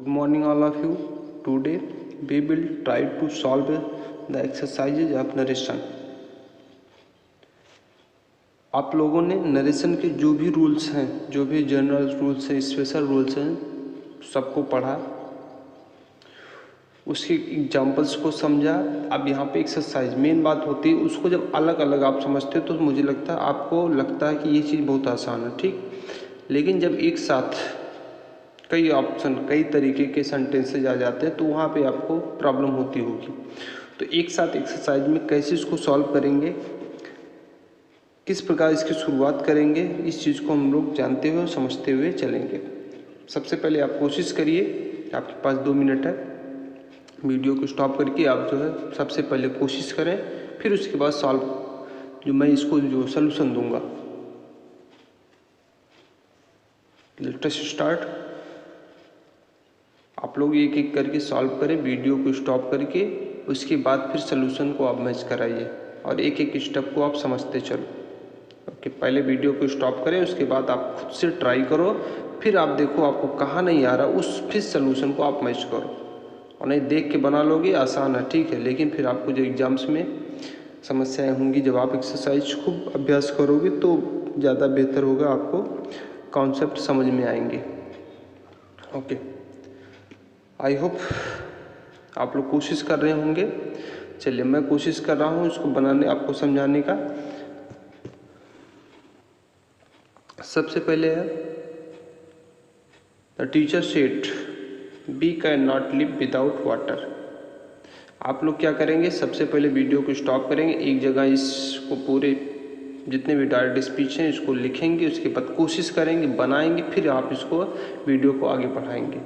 Good morning all of you. Today we will try to solve the exercises of narration. आप लोगों ने narration के जो भी रूल्स हैं, जो भी जनरल रूल्स हैं, स्पेशल रूल्स हैं, सबको पढ़ा, उसके एग्जाम्पल्स को समझा। अब यहाँ पे एक्सरसाइज मेन बात होती है, उसको जब अलग अलग आप समझते हो तो मुझे लगता है आपको लगता है कि ये चीज़ बहुत आसान है, ठीक। लेकिन जब एक साथ कई ऑप्शन, कई तरीके के सेंटेंसेज आ जाते हैं तो वहाँ पे आपको प्रॉब्लम होती होगी। तो एक साथ एक्सरसाइज में कैसे इसको सॉल्व करेंगे, किस प्रकार इसकी शुरुआत करेंगे, इस चीज़ को हम लोग जानते हुए समझते हुए चलेंगे। सबसे पहले आप कोशिश करिए, आपके पास 2 मिनट है, वीडियो को स्टॉप करके आप जो है सबसे पहले कोशिश करें, फिर उसके बाद सॉल्व जो मैं इसको जो सलूशन दूंगा। Let us start. आप लोग एक एक करके सॉल्व करें, वीडियो को स्टॉप करके, उसके बाद फिर सलूशन को आप मैच कराइए और एक एक स्टेप को आप समझते चलो। ओके, पहले वीडियो को स्टॉप करें, उसके बाद आप खुद से ट्राई करो, फिर आप देखो आपको कहाँ नहीं आ रहा, उस फिर सलूशन को आप मैच करो। और नहीं देख के बना लोगे आसान है, ठीक है, लेकिन फिर आपको जो एग्जाम्स में समस्याएं होंगी, जब आप एक्सरसाइज खूब अभ्यास करोगे तो ज़्यादा बेहतर होगा, आपको कॉन्सेप्ट समझ में आएंगे। ओके, आई होप आप लोग कोशिश कर रहे होंगे। चलिए, मैं कोशिश कर रहा हूँ इसको बनाने, आपको समझाने का। सबसे पहले है the teacher said we can not live without water. आप लोग क्या करेंगे, सबसे पहले वीडियो को स्टॉप करेंगे, एक जगह इसको पूरे जितने भी डायरेक्ट स्पीच हैं इसको लिखेंगे, उसके बाद कोशिश करेंगे, बनाएंगे, फिर आप इसको वीडियो को आगे बढ़ाएंगे।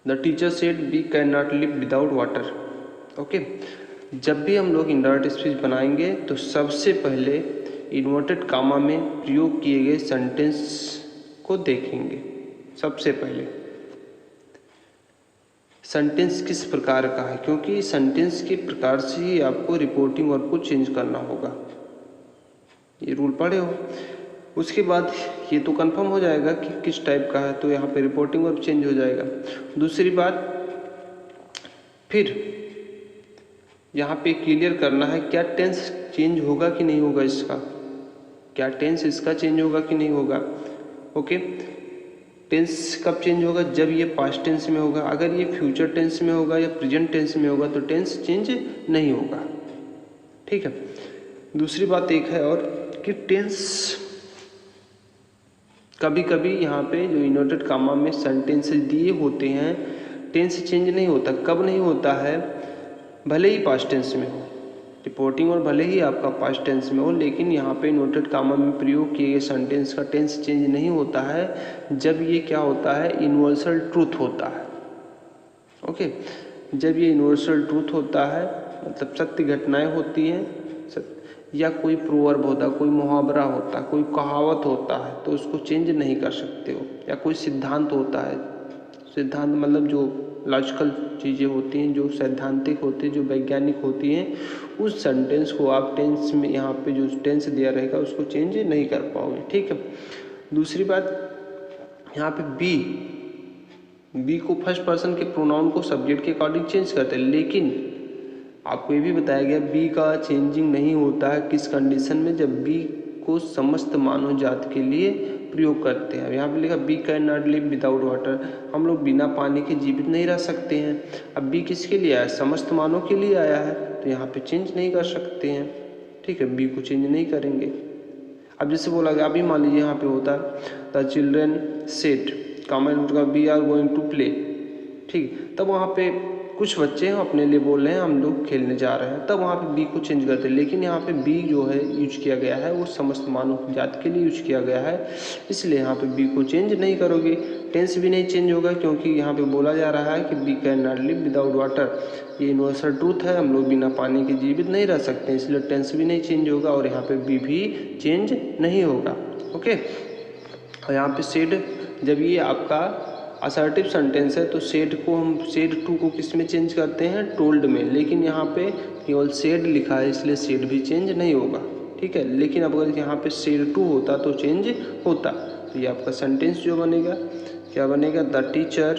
The teacher said we can not live without water. Okay, जब भी हम लोग इंडायरेक्ट स्पीच बनाएंगे तो सबसे पहले इन्वर्टेड कामा में प्रयोग किए गए सेंटेंस को देखेंगे। सबसे पहले सेंटेंस किस प्रकार का है, क्योंकि सेंटेंस के प्रकार से ही आपको रिपोर्टिंग वर्ब को चेंज करना होगा। ये रूल पढ़े हो। उसके बाद ये तो कंफर्म हो जाएगा कि किस टाइप का है, तो यहाँ पे रिपोर्टिंग वर्ब चेंज हो जाएगा। दूसरी बात, फिर यहाँ पे क्लियर करना है क्या टेंस चेंज होगा कि नहीं होगा इसका, क्या टेंस इसका चेंज होगा कि नहीं होगा। ओके, टेंस कब चेंज होगा, जब ये पास्ट टेंस में होगा। अगर ये फ्यूचर टेंस में होगा या प्रेजेंट टेंस में होगा तो टेंस चेंज नहीं होगा, ठीक है। दूसरी बात एक है और कि टेंस कभी कभी यहाँ पे जो इन्वर्टेड कामा में सेंटेंसेस दिए होते हैं, टेंस चेंज नहीं होता। कब नहीं होता है, भले ही पास्ट टेंस में हो, रिपोर्टिंग और भले ही आपका पास्ट टेंस में हो, लेकिन यहाँ पे इन्वर्टेड कामा में प्रयोग किए गए सेंटेंस का टेंस चेंज नहीं होता है जब ये क्या होता है, यूनिवर्सल ट्रूथ होता है। ओके, जब ये यूनिवर्सल ट्रूथ होता है, मतलब सत्य घटनाएं होती हैं, या कोई प्रोवर्ब होता, कोई मुहावरा होता, कोई कहावत होता है, तो उसको चेंज नहीं कर सकते हो। या कोई सिद्धांत होता है, सिद्धांत मतलब जो लॉजिकल चीज़ें होती हैं, जो सैद्धांतिक होती हैं, जो वैज्ञानिक होती हैं, उस सेंटेंस को आप टेंस में, यहाँ पे जो टेंस दिया रहेगा उसको चेंज नहीं कर पाओगे, ठीक है। दूसरी बात, यहाँ पे बी को फर्स्ट पर्सन के प्रोनाउन को सब्जेक्ट के अकॉर्डिंग चेंज करते हैं, लेकिन आपको ये भी बताया गया बी का चेंजिंग नहीं होता है किस कंडीशन में, जब बी को समस्त मानव जाति के लिए प्रयोग करते हैं। यहाँ पे लिखा we can not live without water, हम लोग बिना पानी के जीवित नहीं रह सकते हैं। अब बी किसके लिए आया है, समस्त मानव के लिए आया है, तो यहाँ पे चेंज नहीं कर सकते हैं, ठीक है, बी को चेंज नहीं करेंगे। अब जैसे बोला गया, अभी मान लीजिए यहाँ पे होता है द चिल्ड्रेन सेड कॉमन का we are going to play, ठीक, तब वहाँ पे कुछ बच्चे हैं अपने लिए बोल रहे हैं हम लोग खेलने जा रहे हैं, तब वहाँ पे बी को चेंज करते हैं। लेकिन यहाँ पे बी जो है यूज किया गया है वो समस्त मानव जाति के लिए यूज किया गया है, इसलिए यहाँ पे बी को चेंज नहीं करोगे। टेंस भी नहीं चेंज होगा क्योंकि यहाँ पे बोला जा रहा है कि we can not live without water, ये यूनिवर्सल ट्रूथ है, हम लोग बिना पानी के जीवित नहीं रह सकते, इसलिए टेंस भी नहीं चेंज होगा और यहाँ पे बी भी चेंज नहीं होगा। ओके, और यहाँ पे सेड, जब ये आपका असर्टिव सेंटेंस है तो सेड को हम सेड टू को किस में चेंज करते हैं, टोल्ड में, लेकिन यहाँ पे केवल सेड लिखा है इसलिए सेड भी चेंज नहीं होगा, ठीक है। लेकिन अब अगर यहाँ पे सेड टू होता तो चेंज होता, तो ये आपका सेंटेंस जो बनेगा क्या बनेगा, द टीचर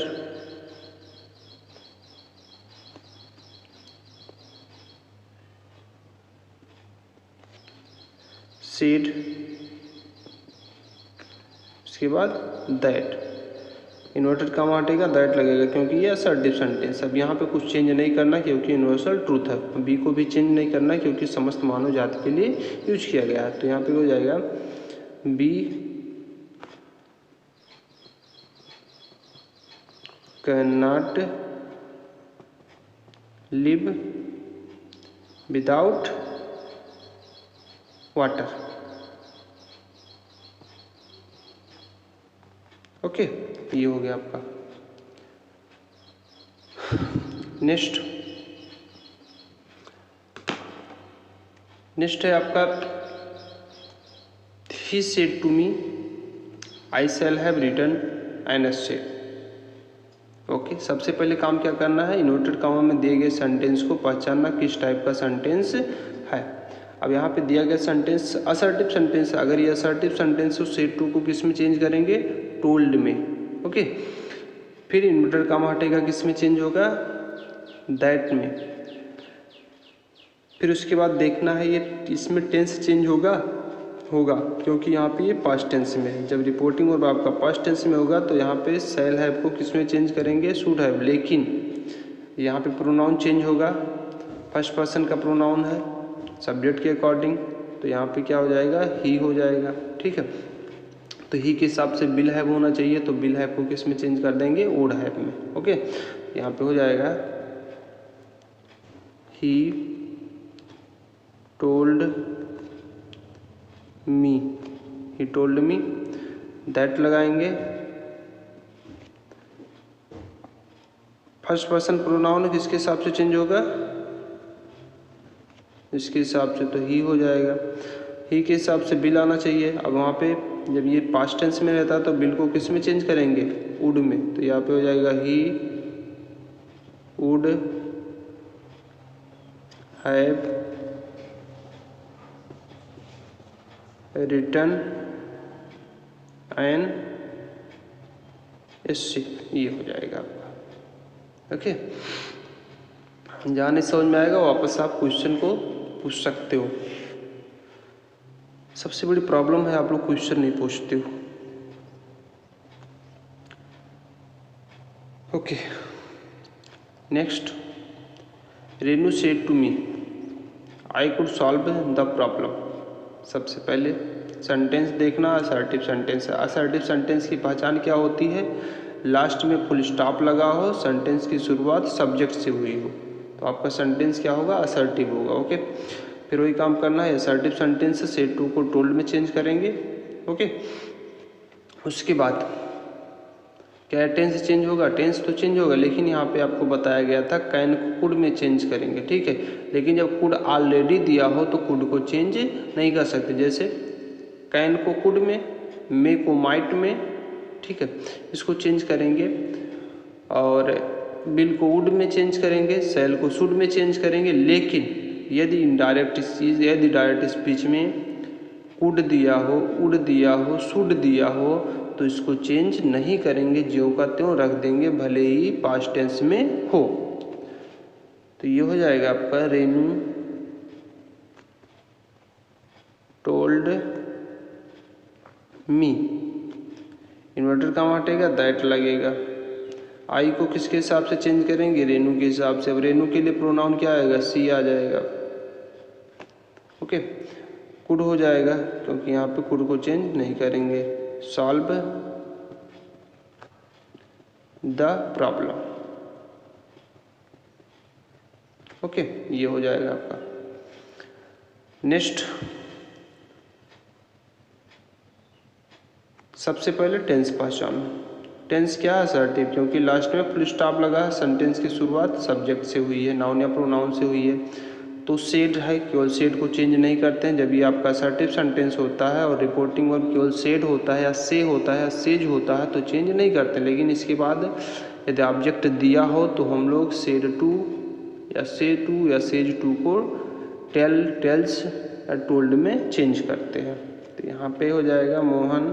सेड, उसके बाद दैट, इन्वर्टेड कॉमा हटेगा, दैट लगेगा क्योंकि ये असर्टिव सेंटेंस। अब यहाँ पे कुछ चेंज नहीं करना क्योंकि यूनिवर्सल ट्रूथ है। बी को भी चेंज नहीं करना क्योंकि समस्त मानव जाति के लिए यूज किया गया है। तो यहाँ पे हो जाएगा we can not live without water. Okay, ये हो गया आपका। नेक्स्ट है आपका he said to me I shall have written an essay. Okay, सबसे पहले काम क्या करना है, इन्वर्टेड कॉमा में दिए गए सेंटेंस को पहचानना किस टाइप का सेंटेंस है। अब यहाँ पे दिया गया सेंटेंस असर्टिव सेंटेंस है। अगर ये असर्टिव सेंटेंस हो सेड टू को किस में चेंज करेंगे, टोल्ड में। ओके, फिर इन्वर्टेड कॉमा हटेगा, किस में चेंज होगा, दैट में। फिर उसके बाद देखना है ये इसमें टेंस चेंज होगा क्योंकि यहाँ पे ये पास्ट टेंस में है। जब रिपोर्टिंग और आपका पास्ट टेंस में होगा तो यहाँ पे शैल हैव को किस में चेंज करेंगे, शुड हैव। लेकिन यहाँ पे प्रोनाउन चेंज होगा, फर्स्ट पर्सन का प्रोनाउन है सब्जेक्ट के अकॉर्डिंग, तो यहाँ पे क्या हो जाएगा, ही हो जाएगा। ठीक है, तो ही के हिसाब से विल हैव होना चाहिए, तो विल हैव को किस में चेंज कर देंगे, वुड हैव में। ओके, यहाँ पे हो जाएगा ही टोल्ड मी दैट लगाएंगे। फर्स्ट पर्सन प्रोनाउन किसके हिसाब से चेंज होगा, इसके हिसाब से तो ही हो जाएगा। ही के हिसाब से बिल आना चाहिए। अब वहाँ पे जब ये पास्ट टेंस में रहता है तो बिल को किस में चेंज करेंगे, वुड में। तो यहाँ पे हो जाएगा he would have written an essay, ये हो जाएगा आपका। ओके, जहाँ नहीं समझ में आएगा वापस आप क्वेश्चन को पूछ सकते हो। सबसे बड़ी प्रॉब्लम है आप लोग क्वेश्चन नहीं पूछते हो। Okay, next, Renu said to me I could solve the problem. सबसे पहले सेंटेंस देखना, असर्टिव सेंटेंस है। असर्टिव सेंटेंस की पहचान क्या होती है, लास्ट में फुल स्टॉप लगा हो, सेंटेंस की शुरुआत सब्जेक्ट से हुई हो, तो आपका सेंटेंस क्या होगा, असर्टिव होगा। ओके, फिर वही काम करना है, असर्टिव सेंटेंस से सेड टू को टोल्ड में चेंज करेंगे। ओके, उसके बाद क्या टेंस चेंज होगा, टेंस तो चेंज होगा, लेकिन यहाँ पे आपको बताया गया था कैन को कुड में चेंज करेंगे। ठीक है, लेकिन जब कुड ऑलरेडी दिया हो तो कुड को चेंज नहीं कर सकते। जैसे कैन को कुड में, मे को माइट में। ठीक है, इसको चेंज करेंगे, और बिल को वुड में चेंज करेंगे, शैल को शुड में चेंज करेंगे। लेकिन यदि डायरेक्ट स्पीच में कुड दिया हो, वुड दिया हो, शुड दिया हो, तो इसको चेंज नहीं करेंगे, ज्यों का त्यों रख देंगे, भले ही पास्ट टेंस में हो। तो ये हो जाएगा आपका Renu told me, inverted comma हटेगा, दैट लगेगा। आई को किसके हिसाब से चेंज करेंगे, रेनू के हिसाब से। अब रेनू के लिए प्रोनाउन क्या आएगा, सी आ जाएगा। ओके, कुड हो जाएगा क्योंकि यहाँ पे कुड को चेंज नहीं करेंगे। Solve the problem. ओके, ये हो जाएगा आपका। नेक्स्ट, सबसे पहले टेंस पहचानो। टेंस क्या है, असर्टिव, क्योंकि लास्ट में फुल स्टॉप लगा है, सेंटेंस की शुरुआत सब्जेक्ट से हुई है, नाउन या प्रोनाउन से हुई है। तो सेड है, केवल सेड को चेंज नहीं करते हैं जब ये आपका असर्टिव सेंटेंस होता है, और रिपोर्टिंग वर्ब केवल सेड होता है या से होता है या सेज होता है तो चेंज नहीं करते। लेकिन इसके बाद यदि ऑब्जेक्ट दिया हो तो हम लोग सेड टू या से टू या सेज टू को टेल्स या टोल्ड में चेंज करते हैं। तो यहाँ पे हो जाएगा मोहन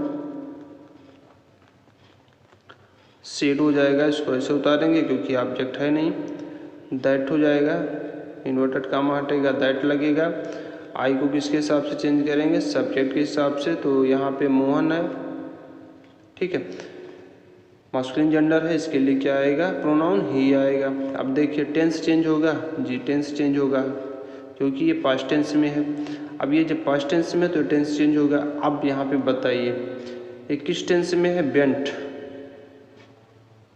सेड हो जाएगा, इसको ऐसे उतारेंगे क्योंकि ऑब्जेक्ट है नहीं। दैट हो जाएगा, इन्वर्टेड कामा हटेगा, दैट लगेगा। आई को किसके हिसाब से चेंज करेंगे, सब्जेक्ट के हिसाब से। तो यहाँ पे मोहन है, ठीक है, मास्कुलिन जेंडर है, इसके लिए क्या आएगा, प्रोनाउन ही आएगा। अब देखिए टेंस चेंज होगा जी, टेंस चेंज होगा क्योंकि ये पास्ट टेंस में है। अब ये जब पास्ट टेंस में तो टेंस चेंज होगा। अब यहाँ पे बताइए ये किस टेंस में है, बेंट,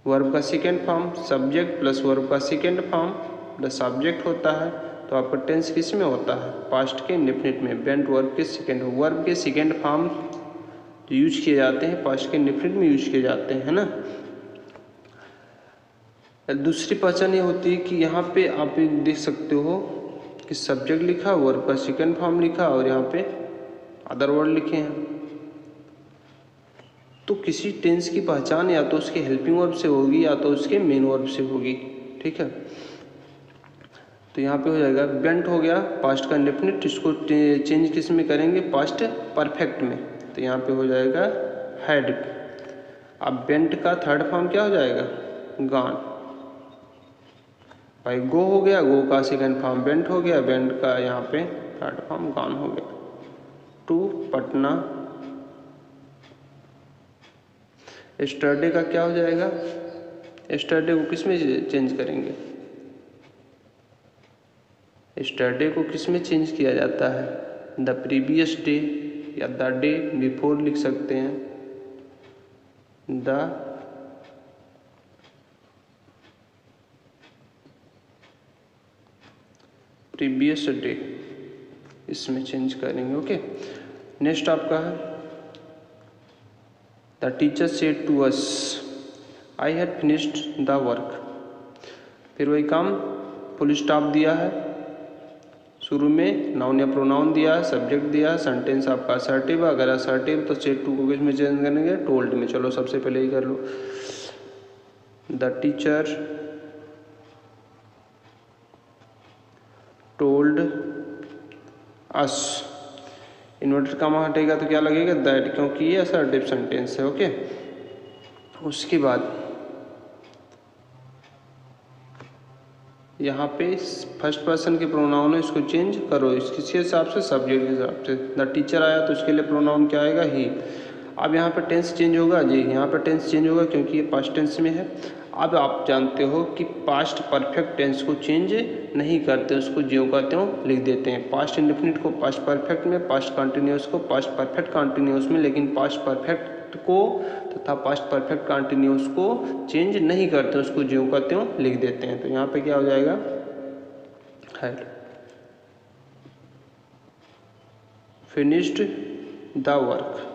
वर्ब का second form, subject plus verb का सेकेंड फॉर्म प्लस सब्जेक्ट होता है। तो आपका टेंस किस में होता है, पास्ट के इंडेफिनिट में। बेंट वर्ब के सेकेंड, वर्ब के सेकेंड फॉर्म जो यूज किए जाते हैं पास्ट के इंडेफिनिट में यूज किए जाते हैं, है ना। दूसरी पहचान ये होती है कि यहाँ पे आप देख सकते हो कि सब्जेक्ट लिखा, वर्ब का सेकेंड फॉर्म लिखा और यहाँ पे अदर वर्ड लिखे हैं। तो किसी टेंस की पहचान या तो उसके हेल्पिंग वर्ब से होगी या तो उसके मेन वर्ब से होगी, ठीक है। तो यहाँ पे हो जाएगा बेंट हो गया पास्ट का इंडेफिनिट, इसको चेंज किस में करेंगे, पास्ट परफेक्ट में। तो यहाँ पे हो जाएगा हैड। अब बेंट का थर्ड फॉर्म क्या हो जाएगा, गॉन। भाई गो हो गया, गो का सेकंड फॉर्म बेंट हो गया, बेंट का यहाँ पे थर्ड फॉर्म गॉन हो गया। टू पटना, एस्टरडे का क्या हो जाएगा, एस्टरडे को किस में चेंज करेंगे, एस्टरडे को किस में चेंज किया जाता है, द प्रीवियस डे या द डे बिफोर लिख सकते हैं, द प्रीवियस डे, इसमें चेंज करेंगे। ओके, नेक्स्ट आपका है the teacher said to us I had finished the work. फिर वही काम, फुल स्टॉप दिया है, शुरू में नाउन या प्रोनाउन दिया है, सब्जेक्ट दिया है, सेंटेंस आपका असर्टिव है। अगर असर्टिव तो सेड टू को किस में चेंज करेंगे, टोल्ड में। चलो सबसे पहले ही कर लो, the teacher told us, inverted comma हटेगा तो क्या लगेगा, दैट, क्योंकि ये असर्टिव सेंटेंस है। ओके, उसके बाद यहाँ पे फर्स्ट पर्सन के प्रोनाउन है, इसको चेंज करो किसके हिसाब से, सब्जेक्ट के हिसाब से। द टीचर आया तो उसके लिए प्रोनाउन क्या आएगा, ही। अब यहाँ पे टेंस चेंज होगा जी, यहाँ पे टेंस चेंज होगा क्योंकि ये पास्ट टेंस में है। अब आप जानते हो कि पास्ट परफेक्ट टेंस को चेंज नहीं करते, उसको ज्यों का त्यों लिख देते हैं। पास्ट इंडेफिनिट को पास्ट परफेक्ट में, पास्ट कंटिन्यूस को पास्ट परफेक्ट कंटिन्यूस में, लेकिन पास्ट परफेक्ट को तथा पास्ट परफेक्ट कंटिन्यूस को चेंज नहीं करते, उसको ज्यों का त्यों लिख देते हैं। तो यहाँ पे क्या हो जाएगा, had finished the work.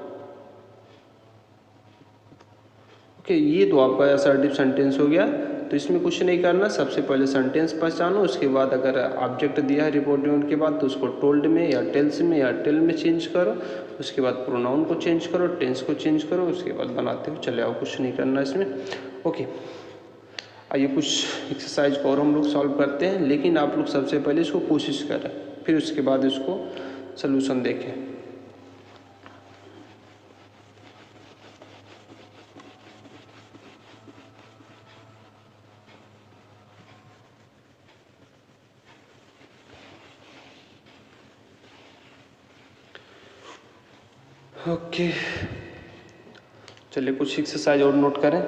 Okay, ये तो आपका असर्टिव सेंटेंस हो गया। तो इसमें कुछ नहीं करना, सबसे पहले सेंटेंस पहचानो, उसके बाद अगर ऑब्जेक्ट दिया है रिपोर्ट यूनिट के बाद तो उसको टोल्ड में या टेल्स में या टेल में चेंज करो। उसके बाद प्रोनाउन को चेंज करो, टेंस को चेंज करो, उसके बाद बनाते हो चले आओ, कुछ नहीं करना इसमें। ओके, आइए कुछ एक्सरसाइज को और हम लोग सॉल्व करते हैं, लेकिन आप लोग सबसे पहले इसको कोशिश करें, फिर उसके बाद इसको सलूशन देखें। ओके, चलिए कुछ एक्सरसाइज और नोट करें।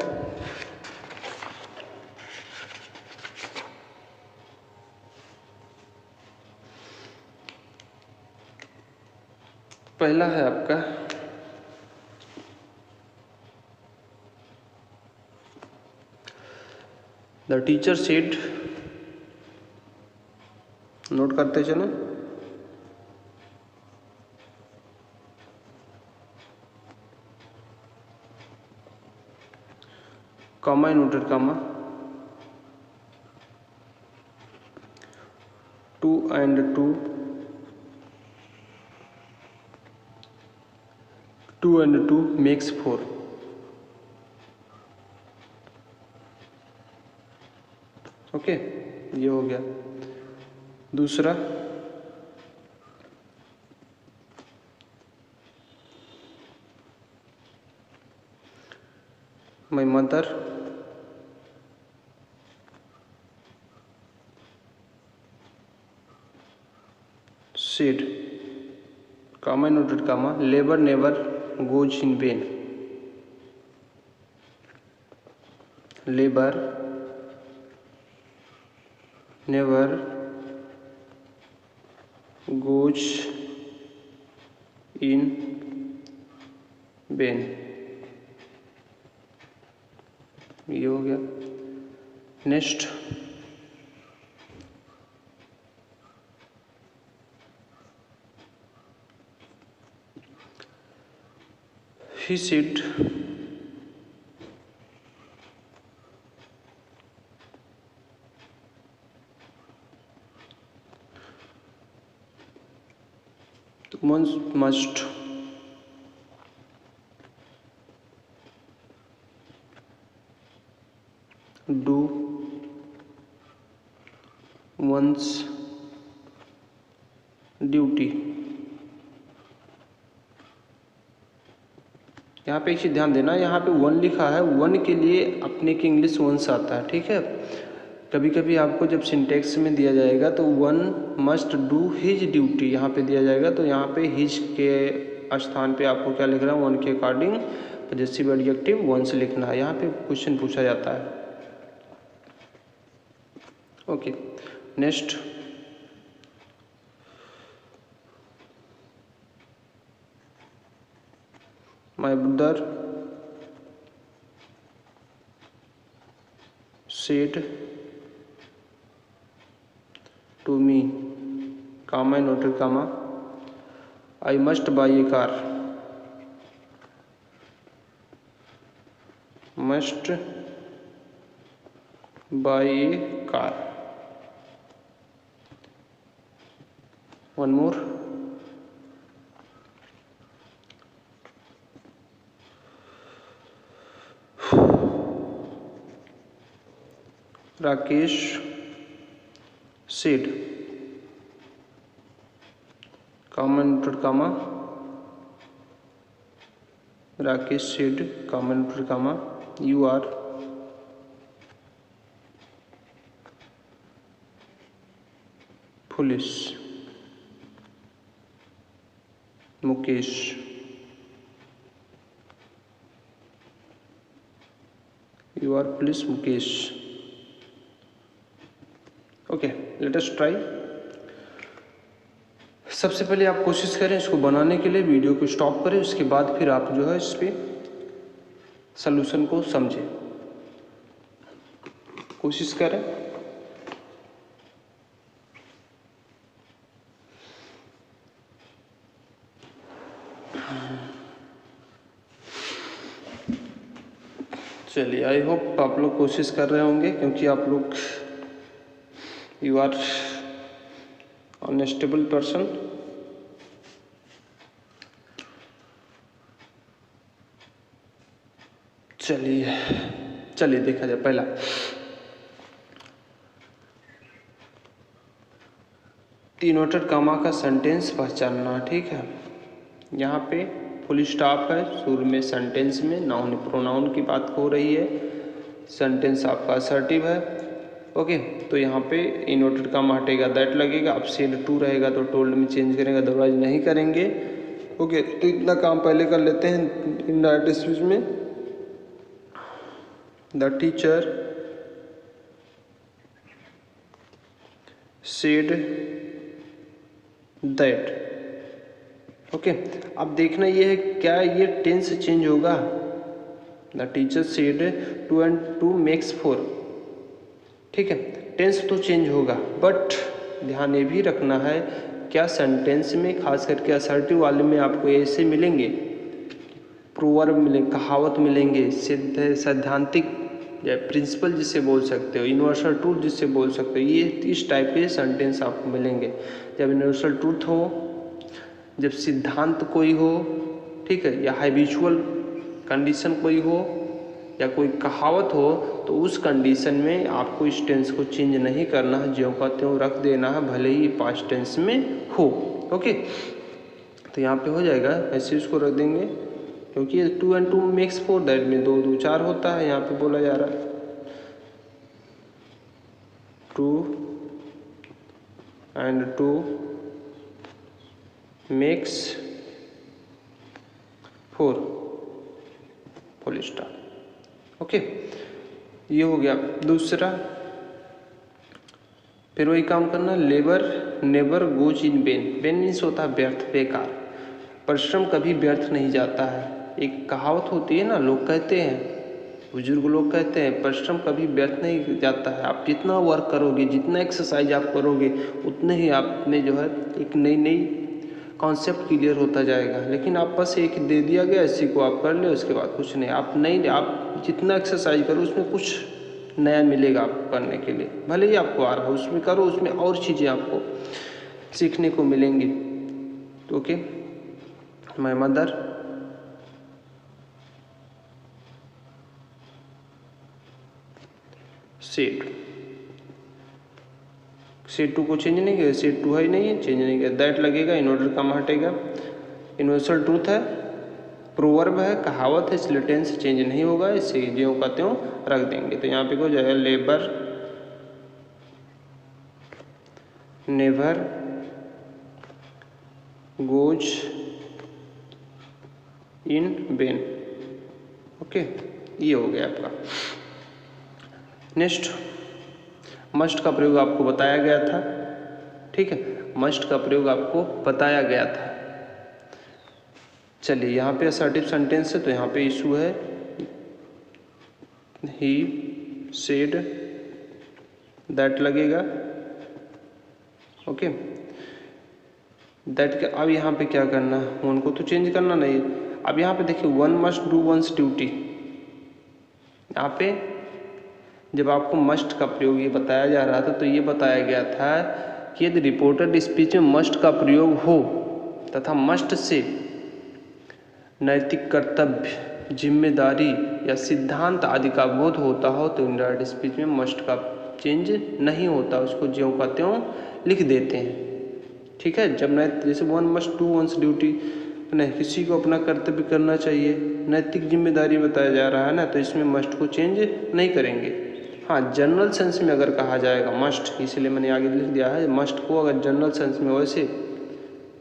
पहला है आपका द टीचर सेड, नोट करते चलो, comma inverted comma, two and two, two and two makes four. Okay, ये हो गया। दूसरा my mother said comma noted comma labour never goes in vain, labour never goes in vain, ये हो गया। Next he said one must do one's duty। यहाँ पे एक चीज़ ध्यान देना, यहाँ पे वन लिखा है, वन के लिए अपने की इंग्लिश वंस आता है, ठीक है। कभी कभी आपको जब सिंटेक्स में दिया जाएगा तो one must do his duty यहाँ पे दिया जाएगा, तो यहाँ पे हिज के स्थान पे आपको क्या लिख रहा है, वन के अकॉर्डिंग पॉजेसिव एडजेक्टिव वंस लिखना है। यहाँ पे क्वेश्चन पूछा जाता है। Okay next my brother said to me, comma noted comma, I must buy a car, must buy a car। one more, Rakesh said, comma noted comma, Rakesh said, comma noted comma, you are foolish, Mukesh. You are foolish, Mukesh. Okay let us try. सबसे पहले आप कोशिश करें इसको बनाने के लिए, video को स्टॉप करें, उसके बाद फिर आप जो है इस पे सलूशन को समझें। कोशिश करें। चलिए आई होप आप लोग कोशिश कर रहे होंगे, क्योंकि आप लोग यू आर अनस्टेबल पर्सन। चलिए देखा जाए। पहला इनवर्टेड कामा का सेंटेंस पहचानना, ठीक है। यहाँ पे फुल स्टॉप है शुरू में, सेंटेंस में नाउन प्रोनाउन की बात हो रही है, सेंटेंस आपका असर्टिव है। ओके तो यहाँ पे इनवर्टेड कामा हटेगा, दैट लगेगा। अब सेड टू रहेगा तो टोल्ड में चेंज करेंगे, अदरवाइज नहीं करेंगे। ओके तो इतना काम पहले कर लेते हैं इनडायरेक्ट स्पीच में। The teacher said that. Okay अब देखना ये है क्या ये टेंस चेंज होगा। The teacher said 2 and 2 makes 4, ठीक है। टेंस तो चेंज होगा, बट ध्यान ये भी रखना है क्या सेंटेंस में खास करके असर्टिव वाले में आपको ऐसे मिलेंगे, प्रोवर्ब मिलेंगे, कहावत मिलेंगे, सिद्ध सैद्धांतिक या प्रिंसिपल जिससे बोल सकते हो, यूनिवर्सल ट्रूथ जिससे बोल सकते हो, ये इस टाइप के सेंटेंस आपको मिलेंगे। जब यूनिवर्सल ट्रूथ हो, जब सिद्धांत कोई हो, ठीक है, या हैबिचुअल कंडीशन कोई हो, या कोई कहावत हो, तो उस कंडीशन में आपको इस टेंस को चेंज नहीं करना है, ज्यों का त्यों रख देना है, भले ही पास्ट टेंस में हो। ओके तो यहाँ पे हो जाएगा ऐसे, इसको रख देंगे, क्योंकि 2 and 2 makes 4, दैट में 2 2 4 होता है। यहाँ पे बोला जा रहा है 2 and 2 makes four full stop. Okay, ये हो गया दूसरा। फिर वही काम करना, labour never goes in when. When means होता है व्यर्थ, बेकार। परिश्रम कभी व्यर्थ नहीं जाता है। एक कहावत होती है ना, लोग कहते हैं, बुजुर्ग लोग कहते हैं, परिश्रम कभी व्यर्थ नहीं जाता है। आप जितना वर्क करोगे, जितना एक्सरसाइज आप करोगे, उतने ही आप में जो है एक नई नई कॉन्सेप्ट क्लियर होता जाएगा। लेकिन आप बस एक दे दिया गया, इसी को आप कर ले, उसके बाद कुछ नहीं। आप जितना एक्सरसाइज करो उसमें कुछ नया मिलेगा आपको करने के लिए। भले ही आपको आ रहा है, उसमें करो, उसमें और चीज़ें आपको सीखने को मिलेंगी। तो okay, my mother said. Said to को चेंज नहीं किया, सेड टू है ही नहीं है, चेंज नहीं किया। दैट लगेगा, इन्वर्टर कम हटेगा। यूनिवर्सल ट्रूथ है, प्रोवर्ब है, कहावत है, इसलिए टेंस चेंज नहीं होगा, इसे ज्यों का त्यों रख देंगे। तो यहाँ पे हो जाएगा labour never goes in when. Okay, ये हो गया आपका। नेक्स्ट, मस्ट का प्रयोग आपको बताया गया था। ठीक है, मस्ट का प्रयोग आपको बताया गया था। चलिए, यहाँ पे असर्टिव सेंटेंस है, तो यहाँ पे इशू है ही सेड दैट लगेगा। ओके, दैट के अब यहाँ पे क्या करना है, उनको तो चेंज करना नहीं। अब यहाँ पे देखिए, one must do once duty. यहाँ पे जब आपको मस्ट का प्रयोग ये बताया जा रहा था, तो ये बताया गया था कि यदि रिपोर्टेड स्पीच में मस्ट का प्रयोग हो तथा मस्ट से नैतिक कर्तव्य, जिम्मेदारी या सिद्धांत आदि का बोध होता हो, तो इनडायरेक्ट स्पीच में मस्ट का चेंज नहीं होता, उसको ज्यों का त्यों लिख देते हैं। ठीक है, जब जैसे one must do once duty, नहीं, किसी को अपना कर्तव्य करना चाहिए, नैतिक जिम्मेदारी बताया जा रहा है ना, तो इसमें मस्ट को चेंज नहीं करेंगे। हाँ, जनरल सेंस में अगर कहा जाएगा मस्ट, इसलिए मैंने आगे लिख दिया है मस्ट को। अगर जनरल सेंस में वैसे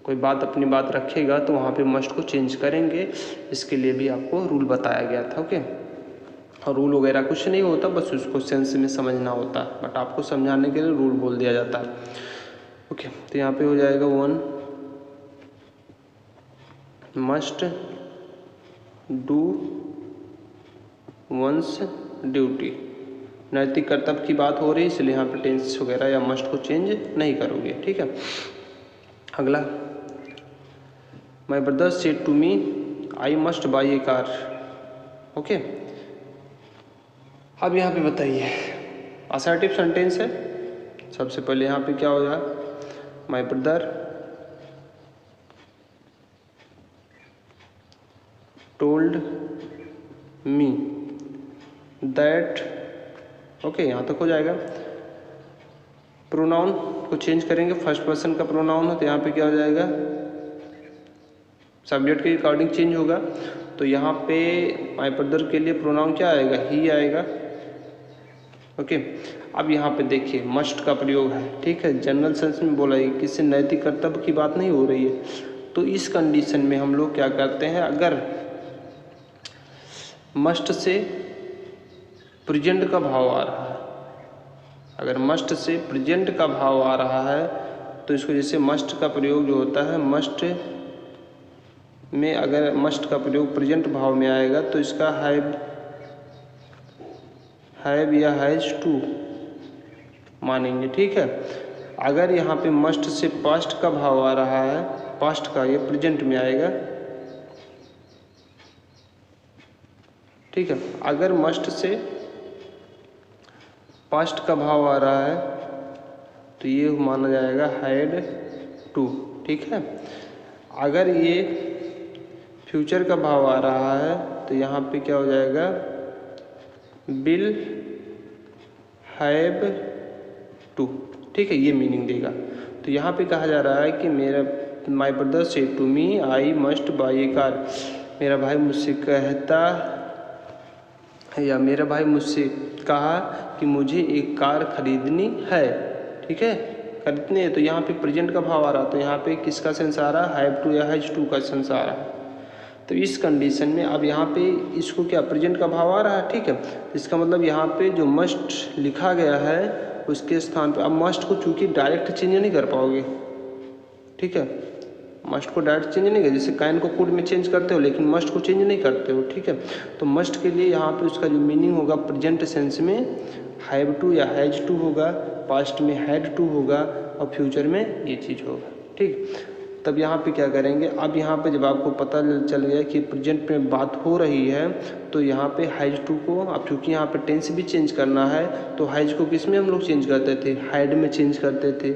कोई बात अपनी बात रखेगा, तो वहाँ पे मस्ट को चेंज करेंगे। इसके लिए भी आपको रूल बताया गया था। ओके, और रूल वगैरह कुछ नहीं होता, बस उसको सेंस में समझना होता है, बट आपको समझाने के लिए रूल बोल दिया जाता है। ओके, तो यहाँ पे हो जाएगा one must do once duty. नैतिक कर्तव्य की बात हो रही है, इसलिए यहाँ पे टेंस वगैरह या मस्ट को चेंज नहीं करोगे। ठीक है, अगला, my brother said to me I must buy a car. Okay, अब यहाँ पे बताइए, असर्टिव सेंटेंस है। सबसे पहले यहाँ पे क्या होगा, my brother told me that. Okay, यहाँ तक हो जाएगा। प्रोनाउन को चेंज करेंगे, फर्स्ट पर्सन का प्रोनाउन है, तो यहाँ पे क्या हो जाएगा, सब्जेक्ट के अकॉर्डिंग चेंज होगा। तो यहाँ पे माय ब्रदर के लिए प्रोनाउन क्या आएगा, ही आएगा। ओके, अब यहाँ पे देखिए मस्ट का प्रयोग है। ठीक है, जनरल सेंस में बोला है, किसी नैतिक कर्तव्य की बात नहीं हो रही है। तो इस कंडीशन में हम लोग क्या करते हैं, अगर मस्ट से प्रेजेंट का भाव आ रहा है, अगर मस्ट से प्रेजेंट का भाव आ रहा है, तो इसको जैसे मस्ट का प्रयोग जो होता है, मस्ट में अगर मस्ट का प्रयोग प्रेजेंट भाव में आएगा, तो इसका हैव या हैज टू मानेंगे। ठीक है, अगर यहाँ पे मस्ट से पास्ट का भाव आ रहा है, पास्ट का, ये प्रेजेंट में आएगा। ठीक है, अगर मस्ट से पास्ट का भाव आ रहा है, तो ये माना जाएगा हैड टू। ठीक है, अगर ये फ्यूचर का भाव आ रहा है, तो यहाँ पे क्या हो जाएगा, विल हैव टू। ठीक है, ये मीनिंग देगा। तो यहाँ पे कहा जा रहा है कि my brother said to me I must buy a car. मेरा भाई मुझसे कहता, या मेरा भाई मुझसे कहा कि मुझे एक कार खरीदनी है। ठीक है, खरीदने हैं, तो यहाँ पे प्रेजेंट का भाव आ रहा, तो यहाँ पे किसका सेंस आ रहा है, हैव टू या हैज टू का सेंस आ रहा है। तो इस कंडीशन में अब यहाँ पे इसको क्या प्रेजेंट का भाव आ रहा है, ठीक है। इसका मतलब यहाँ पे जो मस्ट लिखा गया है उसके स्थान पे, अब मस्ट को चूँकि डायरेक्ट चेंज नहीं कर पाओगे, ठीक है, मस्ट को डायरेक्ट चेंज नहीं कर, जैसे कैन को कुड में चेंज करते हो लेकिन मस्ट को चेंज नहीं करते हो, ठीक है। तो मस्ट के लिए यहाँ पे उसका जो मीनिंग होगा प्रेजेंट सेंस में हैव टू या हैज टू होगा, पास्ट में हैड टू होगा और फ्यूचर में ये चीज़ होगा, ठीक। तब यहाँ पे क्या करेंगे, अब यहाँ पे जब आपको पता चल गया कि प्रेजेंट में बात हो रही है तो यहाँ पे हैज टू को, अब चूँकि यहाँ पे टेंस भी चेंज करना है तो हैज को किस में हम लोग चेंज करते थे, हैड में चेंज करते थे,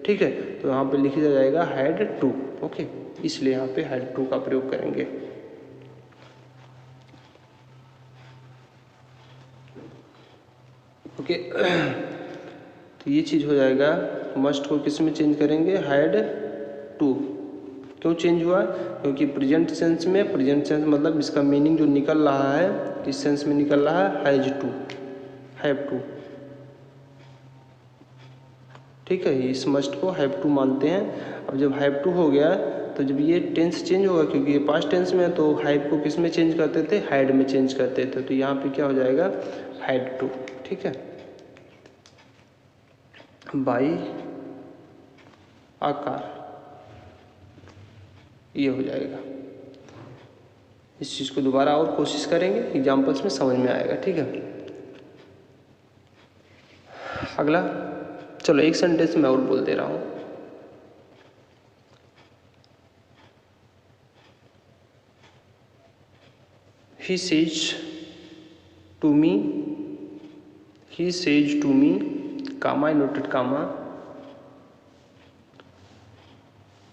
ठीक है। तो यहाँ पे लिखा जाएगा हैड टू, ओके, इसलिए यहाँ पे हैड टू का प्रयोग करेंगे। ओके, तो ये चीज़ हो जाएगा। मस्ट को किस में चेंज करेंगे, हैड टू। क्यों चेंज हुआ, क्योंकि प्रेजेंट सेंस में, प्रेजेंट सेंस मतलब इसका मीनिंग जो निकल रहा है किस सेंस में निकल रहा है, हैज टू, हैव टू, ठीक है। इस मस्ट को हैव टू मानते हैं। अब जब हैव टू हो गया तो जब ये टेंस चेंज होगा, क्योंकि ये पास्ट टेंस में है, तो हैव को किस में चेंज करते थे, हैड में चेंज करते थे, तो यहाँ पे क्या हो जाएगा, हैड टू, ठीक है, बाई आकार, ये हो जाएगा। इस चीज़ को दोबारा और कोशिश करेंगे, एग्जाम्पल्स में समझ में आएगा, ठीक है। अगला, चलो एक सेंटेंस मैं और बोल दे रहा हूँ। He says to me, he says to me, comma, I noted comma,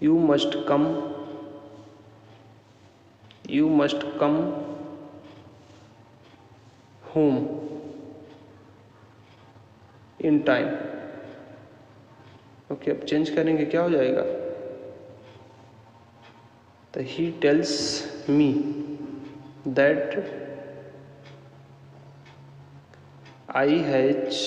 you must come home in time। Okay, अब चेंज करेंगे, क्या हो जाएगा, तो he tells me that I has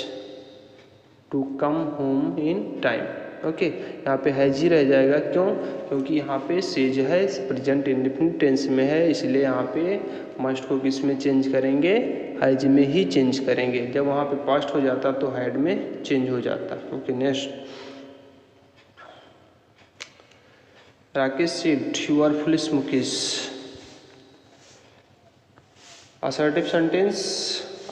to come home in time। Okay, यहाँ पे has he रह जाएगा, क्यों, क्योंकि यहाँ पे सेज है, प्रेजेंट इंडेफिनिट टेंस में है, इसलिए यहाँ पे मस्ट को किस में चेंज करेंगे, हैज में ही चेंज करेंगे। जब वहाँ पे पास्ट हो जाता तो हैड में चेंज हो जाता। Okay, next, Rakesh said you are foolish Mukesh. Assertive sentence.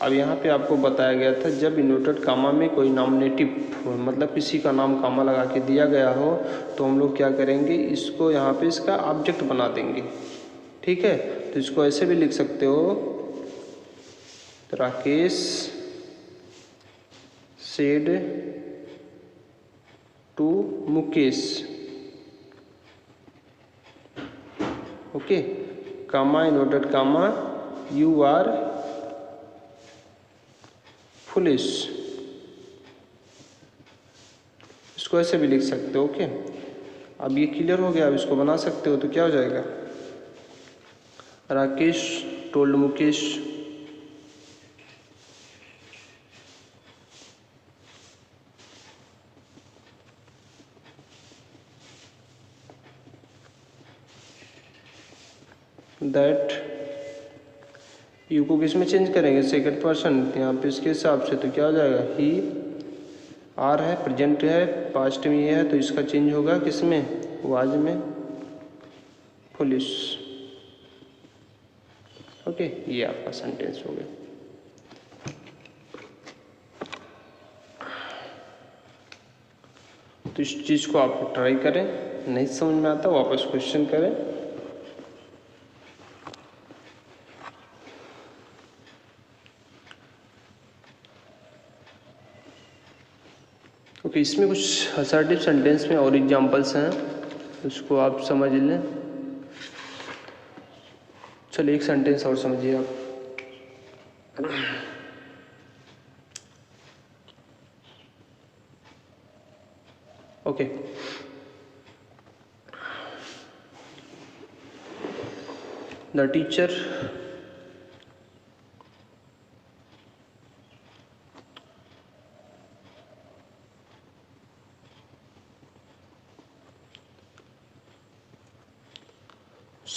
अब यहाँ पे आपको बताया गया था जब इन्वर्टेड कामा में कोई नॉमिनेटिव मतलब किसी का नाम कामा लगा के दिया गया हो तो हम लोग क्या करेंगे, इसको यहाँ पे इसका ऑब्जेक्ट बना देंगे, ठीक है। तो इसको ऐसे भी लिख सकते हो, तो Rakesh said to Mukesh, okay, comma inverted comma you are foolish, इसको ऐसे भी लिख सकते हो, ओके। अब ये क्लियर हो गया, अब इसको बना सकते हो, तो क्या हो जाएगा, Rakesh told Mukesh that, you को किस में चेंज करेंगे, सेकंड पर्सन, यहाँ पे इसके हिसाब से, तो क्या हो जाएगा, ही, आर है, प्रेजेंट है, पास्ट में ये है, तो इसका चेंज होगा किस में, वाज में, फुलिश। ओके, ये आपका सेंटेंस हो गया। तो इस चीज़ को आप ट्राई करें, नहीं समझ में आता वापस क्वेश्चन करें। ओके, इसमें कुछ असर्टिव सेंटेंस में और एग्जांपल्स हैं, उसको आप समझ लें। चलिए एक सेंटेंस और समझिए आप। Okay, the teacher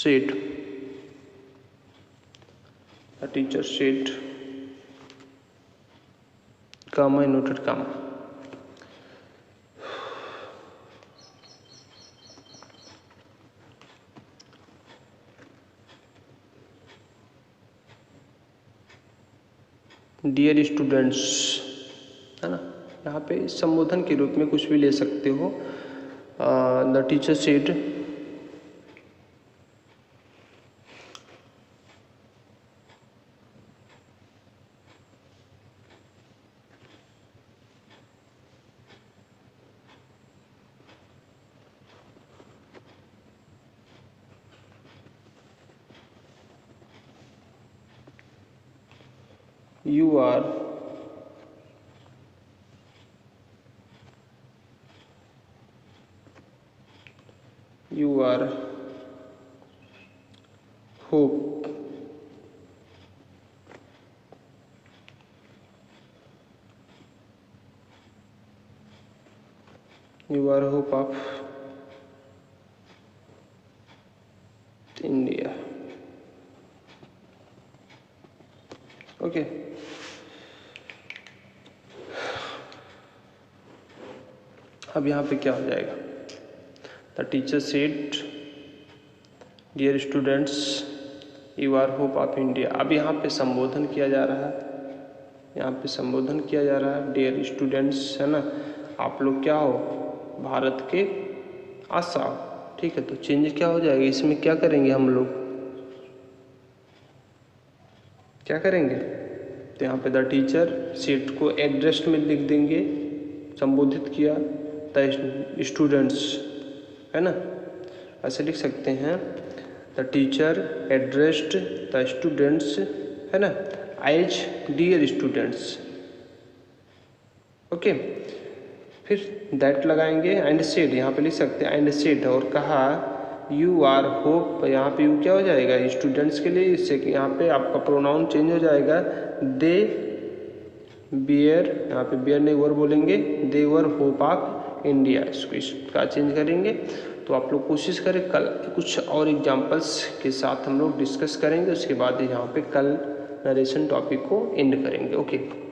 said, the teacher said, comma inverted comma. Dear students, है ना, यहाँ पे संबोधन के रूप में कुछ भी ले सकते हो। The teacher said, you are hope of India. Okay, अब यहाँ पे क्या हो जाएगा? The teacher said, dear students, you are hope of India. अब यहाँ पे संबोधन किया जा रहा है, यहाँ पे संबोधन किया जा रहा है, डियर स्टूडेंट्स, है ना, आप लोग क्या हो? भारत के आशा हो। ठीक है, तो चेंज क्या हो जाएगा इसमें? क्या करेंगे हम लोग? क्या करेंगे? तो यहाँ पे द टीचर सेट को एड्रेस्ड में लिख देंगे, संबोधित किया द स्टूडेंट्स, है ना, ऐसे लिख सकते हैं। The teacher addressed the students, है ना, एज डियर स्टूडेंट्स। ओके, फिर दैट लगाएंगे, एंड सेड यहाँ पे लिख सकते हैं, एंड सेड, और कहा यू आर होप, यहाँ पे यू क्या हो जाएगा स्टूडेंट्स के लिए, इससे कि यहाँ पे आपका प्रोनाउन चेंज हो जाएगा। दे बियर, यहाँ पे बियर नहीं वर बोलेंगे, दे वर होप ऑफ इंडिया, इसको इसका चेंज करेंगे। तो आप लोग कोशिश करें, कल कुछ और एग्जांपल्स के साथ हम लोग डिस्कस करेंगे, उसके बाद यहाँ पे कल नरेशन टॉपिक को एंड करेंगे। ओके।